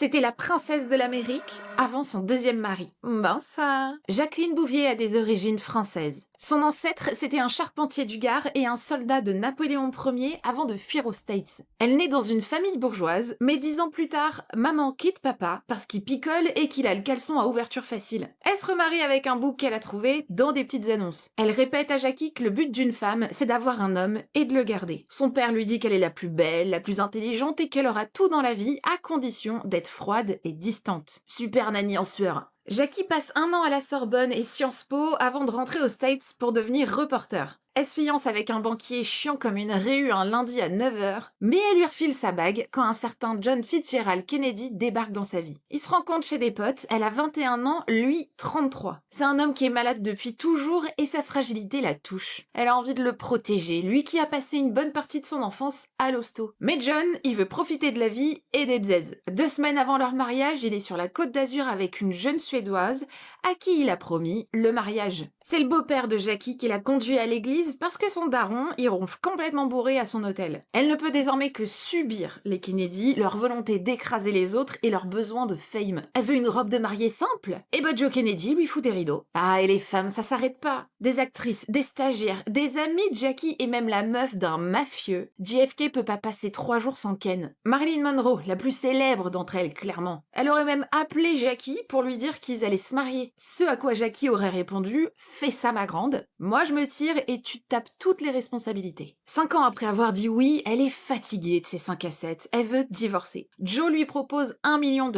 C'était la princesse de l'Amérique avant son deuxième mari. Bonsoir. Jacqueline Bouvier a des origines françaises. Son ancêtre, c'était un charpentier du Gard et un soldat de Napoléon Ier avant de fuir aux States. Elle naît dans une famille bourgeoise, mais 10 ans plus tard, maman quitte papa parce qu'il picole et qu'il a le caleçon à ouverture facile. Elle se remarie avec un bouc qu'elle a trouvé dans des petites annonces. Elle répète à Jackie que le but d'une femme, c'est d'avoir un homme et de le garder. Son père lui dit qu'elle est la plus belle, la plus intelligente et qu'elle aura tout dans la vie à condition d'être froide et distante. Super nanny en sueur. Jackie passe 1 an à la Sorbonne et Sciences Po avant de rentrer aux States pour devenir reporter. Elle se fiance avec un banquier chiant comme une rhéhue un lundi à 9h, mais elle lui refile sa bague quand un certain John Fitzgerald Kennedy débarque dans sa vie. Il se rencontre chez des potes, elle a 21 ans, lui 33. C'est un homme qui est malade depuis toujours et sa fragilité la touche. Elle a envie de le protéger, lui qui a passé une bonne partie de son enfance à l'hosto. Mais John, il veut profiter de la vie et des bzaises. 2 semaines avant leur mariage, il est sur la Côte d'Azur avec une jeune Suédoise à qui il a promis le mariage. C'est le beau-père de Jackie qui l'a conduit à l'église parce que son daron y ronfle complètement bourré à son hôtel. Elle ne peut désormais que subir les Kennedy, leur volonté d'écraser les autres et leur besoin de fame. Elle veut une robe de mariée simple. Et bah Joe Kennedy lui fout des rideaux. Ah, et les femmes, ça s'arrête pas. Des actrices, des stagiaires, des amis de Jackie et même la meuf d'un mafieux. JFK peut pas passer 3 jours sans Ken. Marilyn Monroe, la plus célèbre d'entre elles, clairement. Elle aurait même appelé Jackie pour lui dire qu'ils allaient se marier. Ce à quoi Jackie aurait répondu « Fais ça ma grande, moi je me tire et tu tapes toutes les responsabilités ». 5 ans après avoir dit oui, elle est fatiguée de ses 5 à 7, elle veut divorcer. Joe lui propose $1 million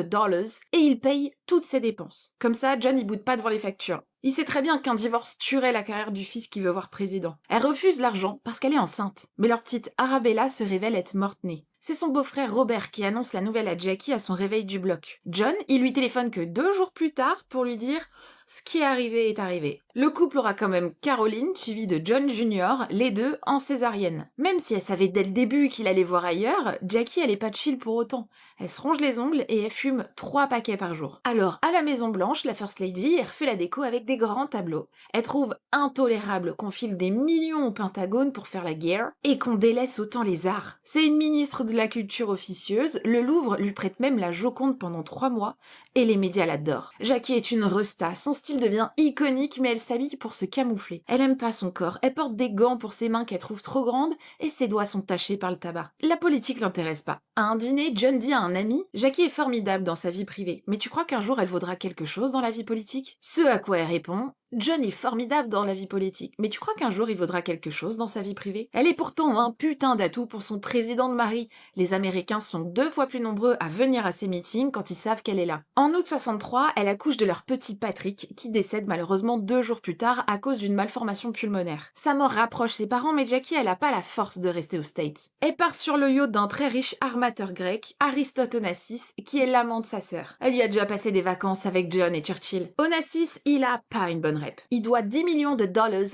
et il paye toutes ses dépenses. Comme ça, John y boude pas devant les factures. Il sait très bien qu'un divorce tuerait la carrière du fils qu'il veut voir président. Elle refuse l'argent parce qu'elle est enceinte. Mais leur petite Arabella se révèle être morte-née. C'est son beau-frère Robert qui annonce la nouvelle à Jackie à son réveil du bloc. John, il lui téléphone que 2 jours plus tard pour lui dire « Ce qui est arrivé est arrivé ». Le couple aura quand même Caroline, suivie de John Jr., les deux en césarienne. Même si elle savait dès le début qu'il allait voir ailleurs, Jackie elle est pas chill pour autant. Elle se ronge les ongles et elle fume 3 paquets par jour. Alors, à la Maison Blanche, la First Lady, elle refait la déco avec des grands tableaux. Elle trouve intolérable qu'on file des millions au Pentagone pour faire la guerre et qu'on délaisse autant les arts. C'est une ministre de la culture officieuse, le Louvre lui prête même la Joconde pendant 3 mois et les médias l'adorent. Jackie est une resta, son style devient iconique mais elle s'habille pour se camoufler. Elle aime pas son corps, elle porte des gants pour ses mains qu'elle trouve trop grandes et ses doigts sont tachés par le tabac. La politique l'intéresse pas. À un dîner, John dit à un ami « Jackie est formidable dans sa vie privée, mais tu crois qu'un jour elle vaudra quelque chose dans la vie politique ?» Ce à quoi elle répond « John est formidable dans la vie politique, mais tu crois qu'un jour il vaudra quelque chose dans sa vie privée? Elle est pourtant un putain d'atout pour son président de mari. Les Américains sont 2 fois plus nombreux à venir à ses meetings quand ils savent qu'elle est là. » En août 63, elle accouche de leur petit Patrick, qui décède malheureusement 2 jours plus tard à cause d'une malformation pulmonaire. Sa mort rapproche ses parents, mais Jackie elle a pas la force de rester aux States. Elle part sur le yacht d'un très riche armateur grec, Aristote Onassis, qui est l'amant de sa sœur. Elle y a déjà passé des vacances avec John et Churchill. Onassis, il a pas une bonne rep. Il doit $10 millions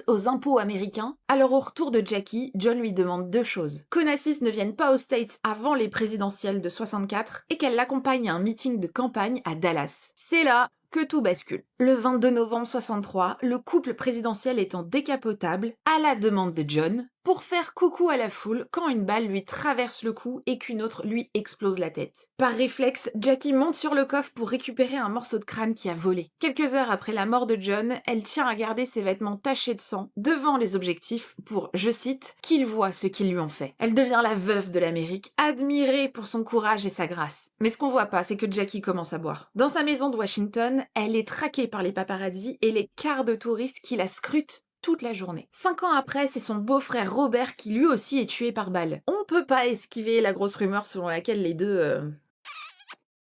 aux impôts américains. Alors au retour de Jackie, John lui demande 2 choses. Qu'Onassis ne vienne pas aux States avant les présidentielles de 64 et qu'elle l'accompagne à un meeting de campagne à Dallas. C'est là que tout bascule. Le 22 novembre 63, le couple présidentiel est en décapotable, à la demande de John, pour faire coucou à la foule quand une balle lui traverse le cou et qu'une autre lui explose la tête. Par réflexe, Jackie monte sur le coffre pour récupérer un morceau de crâne qui a volé. Quelques heures après la mort de John, elle tient à garder ses vêtements tachés de sang devant les objectifs pour, je cite, « qu'il voit ce qu'ils lui ont fait ». Elle devient la veuve de l'Amérique, admirée pour son courage et sa grâce. Mais ce qu'on voit pas, c'est que Jackie commence à boire. Dans sa maison de Washington, elle est traquée par les paparazzis et les quarts de touristes qui la scrutent toute la journée. 5 ans après, c'est son beau-frère Robert qui lui aussi est tué par balle. On peut pas esquiver la grosse rumeur selon laquelle les deux...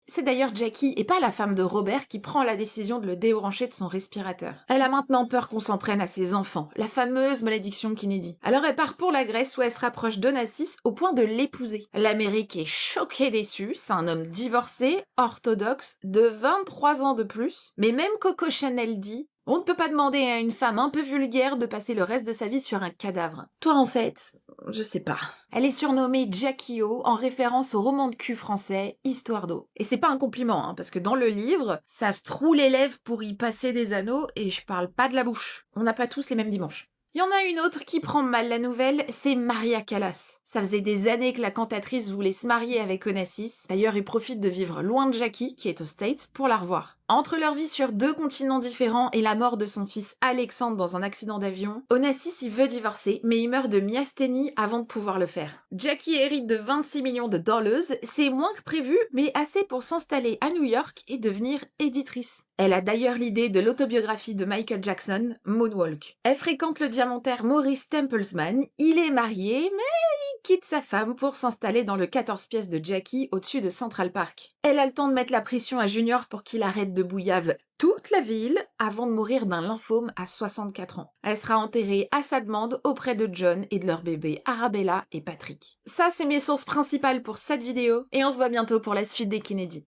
C'est d'ailleurs Jackie et pas la femme de Robert qui prend la décision de le débrancher de son respirateur. Elle a maintenant peur qu'on s'en prenne à ses enfants, la fameuse malédiction Kennedy. Alors elle part pour la Grèce où elle se rapproche d'Onassis au point de l'épouser. L'Amérique est choquée déçue, c'est un homme divorcé, orthodoxe, de 23 ans de plus. Mais même Coco Chanel dit « On ne peut pas demander à une femme un peu vulgaire de passer le reste de sa vie sur un cadavre. » Toi en fait, je sais pas. Elle est surnommée Jackie O en référence au roman de cul français Histoire d'eau. Et c'est pas un compliment, hein, parce que dans le livre, ça se troue les lèvres pour y passer des anneaux et je parle pas de la bouche. On n'a pas tous les mêmes dimanches. Il y en a une autre qui prend mal la nouvelle, c'est Maria Callas. Ça faisait des années que la cantatrice voulait se marier avec Onassis. D'ailleurs, il profite de vivre loin de Jackie, qui est aux States, pour la revoir. Entre leur vie sur 2 continents différents et la mort de son fils Alexandre dans un accident d'avion, Onassis veut divorcer, mais il meurt de myasthénie avant de pouvoir le faire. Jackie hérite de 26 millions de dollars, c'est moins que prévu, mais assez pour s'installer à New York et devenir éditrice. Elle a d'ailleurs l'idée de l'autobiographie de Michael Jackson, Moonwalk. Elle fréquente le diamantaire Maurice Templesman, il est marié, mais il quitte sa femme pour s'installer dans le 14 pièces de Jackie au-dessus de Central Park. Elle a le temps de mettre la pression à Junior pour qu'il arrête de bouillave toute la ville avant de mourir d'un lymphome à 64 ans. Elle sera enterrée à sa demande auprès de John et de leur bébé Arabella et Patrick. Ça, c'est mes sources principales pour cette vidéo et on se voit bientôt pour la suite des Kennedy.